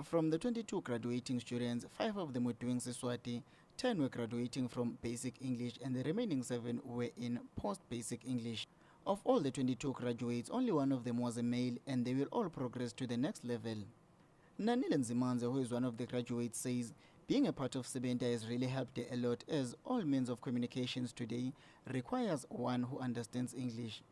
From the 22 graduating students, 5 of them were doing Siswati, 10 were graduating from Basic English, and the remaining 7 were in Post-Basic English. Of all the 22 graduates, only one of them was a male, and they will all progress to the next level. Nanile Nzimanze, who is one of the graduates, says being a part of Sebenta has really helped a lot, as all means of communications today requires one who understands English.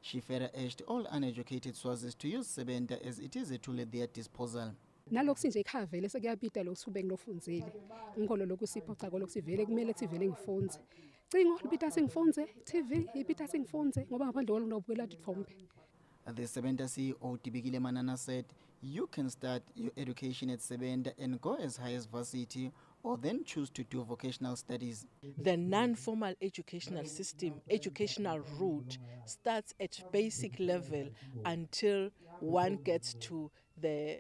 She further urged all uneducated Swazis to use Sebenta as it is a tool at their disposal. Nalokuthi nje ikhavele sekuyapita lokho ube ngilofundzile ngikho lokho siphoxa lokho sivele kumele sivele ngifunze cingo lipita singifunze TV ipita singifunze ngoba ngaphandle kwalokubukela tithombe. The Sebenta CEO Tibikile Manana said, you can start your education at Sebenta and go as high as varsity, or then choose to do vocational studies. The non-formal educational system, educational route, starts at basic level until one gets to he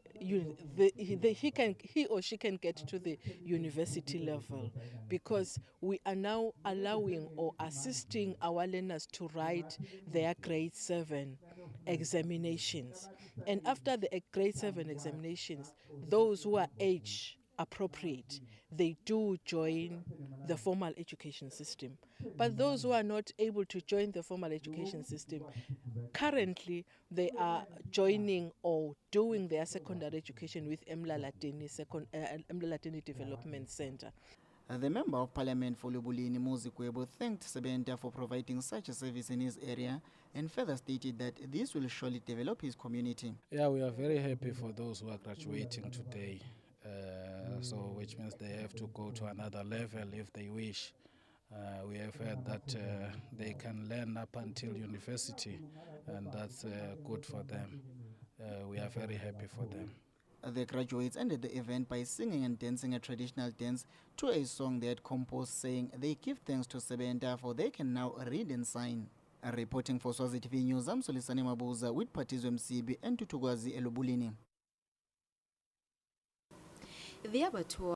or she can get to the university level, because we are now allowing or assisting our learners to write their grade 7 examinations. And after the grade 7 examinations, those who are age appropriate, they do join the formal education system. But those who are not able to join the formal education system, currently they are joining or doing their secondary education with Emlalatini Development Center. The Member of Parliament for Lubulini, Muzikwebo, thanked Sebenta for providing such a service in his area and further stated that this will surely develop his community. Yeah, we are very happy for those who are graduating today. Which means they have to go to another level if they wish. We have heard that they can learn up until university, and that's good for them. We are very happy for them. The graduates ended the event by singing and dancing a traditional dance to a song they had composed, saying they give thanks to Sebenta for they can now read and sign. Reporting for Swazi TV News, I'm Solisani Mabuza with Patizwe Msibi and Ntuthwakazi and Macatfu. The abattoir